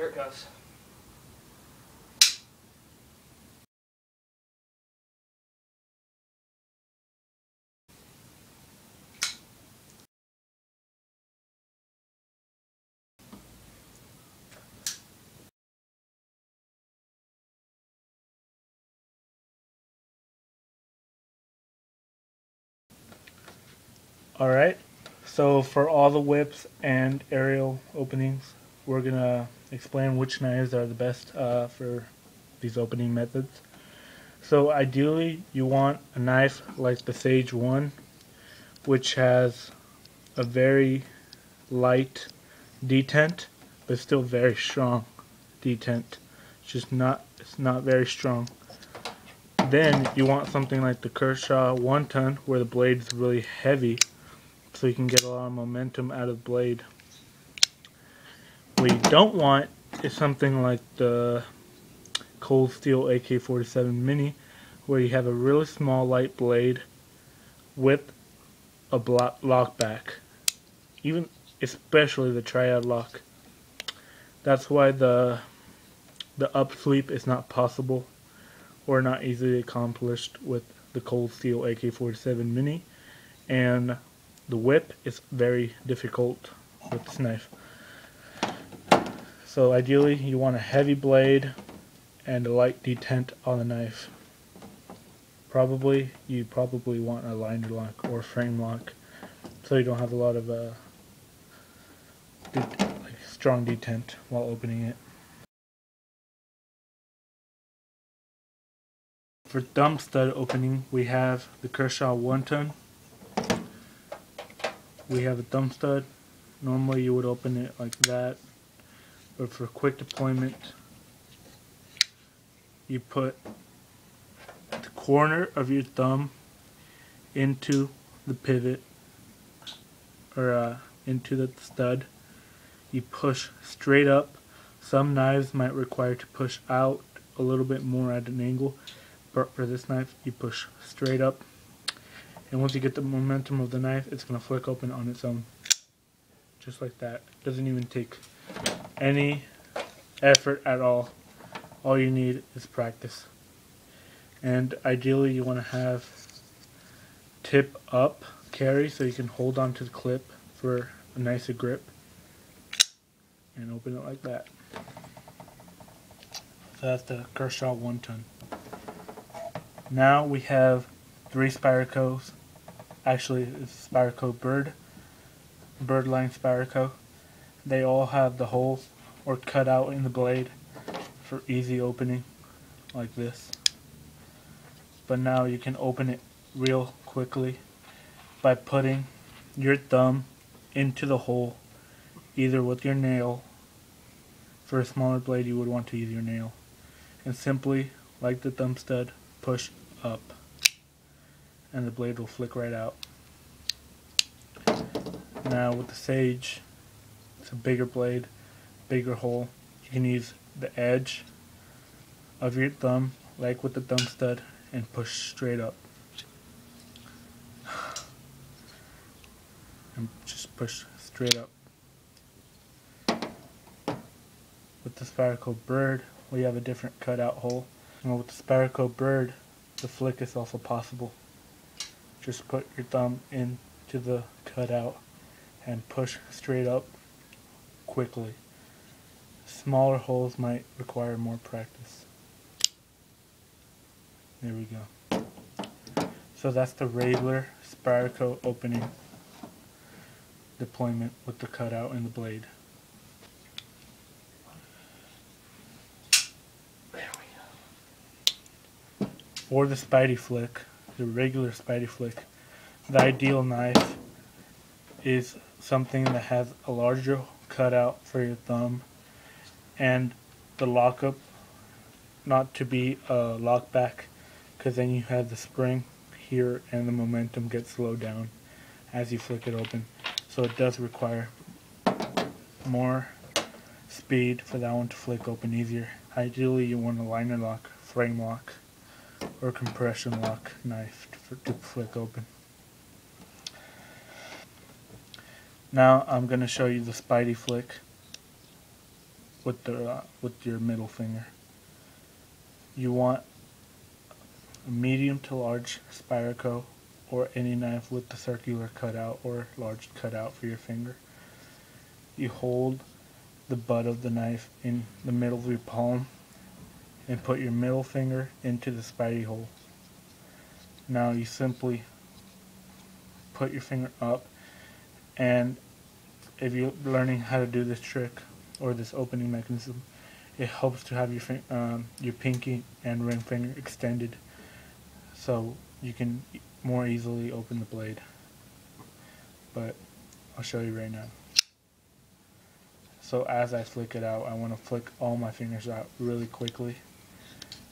Here it goes. Alright, so for all the whips and aerial openings, we're going to explain which knives are the best for these opening methods. So ideally you want a knife like the Sage 1, which has a very light detent, but still very strong detent. It's not very strong. Then you want something like the Kershaw 1 ton, where the blade is really heavy, so you can get a lot of momentum out of the blade. What you don't want is something like the Cold Steel AK-47 Mini, where you have a really small light blade with a lock back, even especially the triad lock. That's why the up sweep is not possible or not easily accomplished with the Cold Steel AK-47 Mini, and the whip is very difficult with this knife. So ideally you want a heavy blade and a light detent on the knife. You probably want a liner lock or frame lock, so you don't have a lot of strong detent while opening it. For thumb stud opening, we have the Kershaw 1 ton. We have a thumb stud. Normally you would open it like that, but for quick deployment, you put the corner of your thumb into the pivot, or into the stud. You push straight up. Some knives might require to push out a little bit more at an angle, but for this knife you push straight up, and once you get the momentum of the knife, it's going to flick open on its own, just like that. It doesn't even take any effort at all. All you need is practice. And ideally you want to have tip up carry, so you can hold on to the clip for a nicer grip and open it like that. So that's the Kershaw 1 ton. Now we have 3 Spydercos. Actually, it's Spyderco Birdline Spyderco. They all have the hole or cut out in the blade for easy opening, like this. But now you can open it real quickly by putting your thumb into the hole, either with your nail. For a smaller blade you would want to use your nail, and simply, like the thumb stud, push up and the blade will flick right out. Now with the Sage, it's a bigger blade, bigger hole. You can use the edge of your thumb, like with the thumb stud, and push straight up. And just push straight up. With the Spyderco Bird, we have a different cutout hole. And with the Spyderco Bird, the flick is also possible. Just put your thumb into the cutout and push straight up quickly. Smaller holes might require more practice. There we go. So that's the regular Spyderco opening deployment with the cutout and the blade. There we go. For the Spidey flick, the regular Spidey flick, the ideal knife is something that has a larger cutout for your thumb, and the lockup not to be a lock back, because then you have the spring here and the momentum gets slowed down as you flick it open. So it does require more speed for that one to flick open easier. Ideally you want a liner lock, frame lock, or compression lock knife to flick open. Now I'm going to show you the Spidey flick. with your middle finger. You want a medium to large Spyderco or any knife with the circular cutout or large cutout for your finger. You hold the butt of the knife in the middle of your palm and put your middle finger into the spidey hole. Now you simply put your finger up, and if you're learning how to do this trick or this opening mechanism, it helps to have your pinky and ring finger extended so you can more easily open the blade. But I'll show you right now. So as I flick it out, I want to flick all my fingers out really quickly.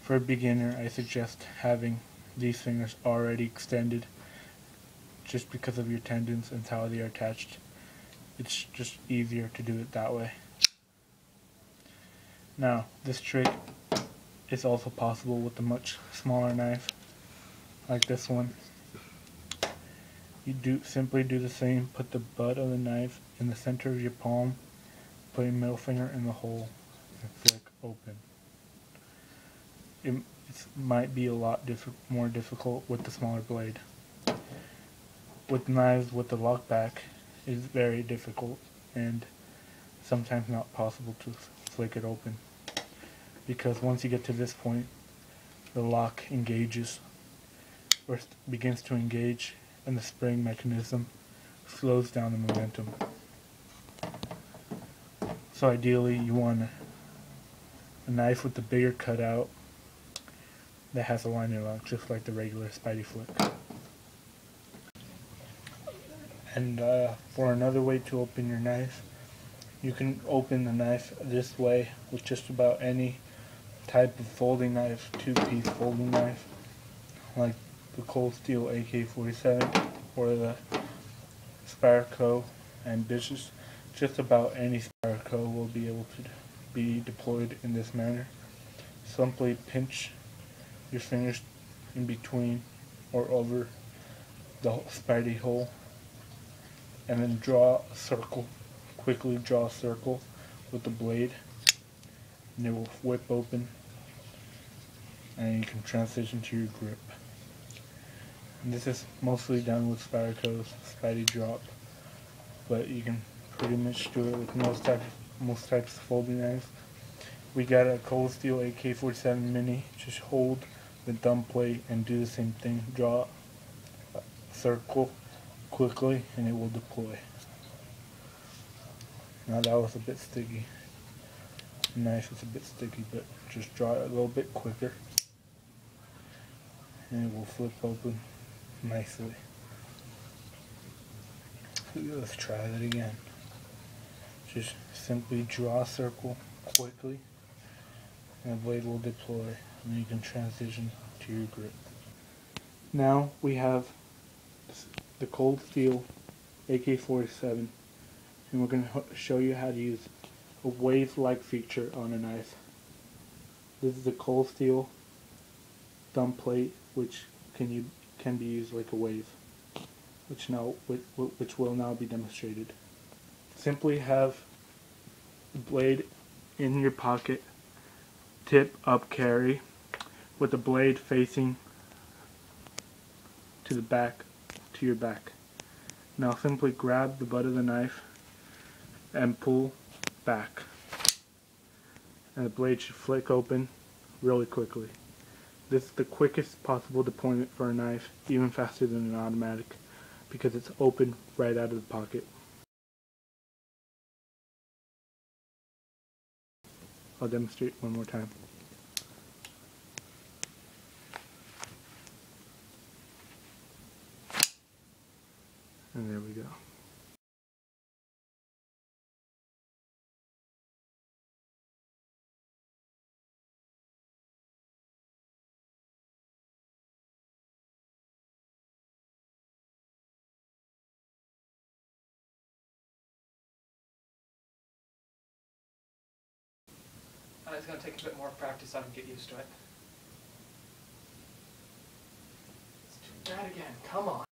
For a beginner, I suggest having these fingers already extended just because of your tendons and how they are attached. It's just easier to do it that way. Now, this trick is also possible with a much smaller knife, like this one. You simply do the same, put the butt of the knife in the center of your palm, put your middle finger in the hole, and flick open. It might be a lot more difficult with the smaller blade. With knives with the lockback, it is very difficult and sometimes not possible to flick it open, because once you get to this point, the lock engages or begins to engage, and the spring mechanism slows down the momentum. So ideally you want a knife with the bigger cutout that has a liner lock, just like the regular Spidey flick. And for another way to open your knife, you can open the knife this way with just about any type of folding knife, two-piece folding knife, like the Cold Steel AK-47 or the Spyderco Ambitious. Just about any Spyderco will be able to be deployed in this manner. Simply pinch your fingers in between or over the Spidey hole, and then draw a circle. Quickly draw a circle with the blade, and it will whip open, and you can transition to your grip. And this is mostly done with Spyderco's Spidey drop, but you can pretty much do it with most types of folding knives. We got a Cold Steel AK-47 Mini. Just hold the thumb plate and do the same thing. Draw a circle quickly, and it will deploy. Now that was a bit sticky. The knife is a bit sticky, but just draw it a little bit quicker, and it will flip open nicely. Let's try that again. Just simply draw a circle quickly, and the blade will deploy, and you can transition to your grip. Now we have the Cold Steel AK-47, and we're going to show you how to use a wave-like feature on a knife. This is the Cold Steel thumb plate, which can be used like a wave, which will now be demonstrated. Simply have the blade in your pocket, tip up carry, with the blade facing to the back, to your back. Now simply grab the butt of the knife and pull back, and the blade should flick open really quickly. This is the quickest possible deployment for a knife, even faster than an automatic, because it's open right out of the pocket. I'll demonstrate one more time. And there we go. It's going to take a bit more practice so I can get used to it. Let's do that again. Come on.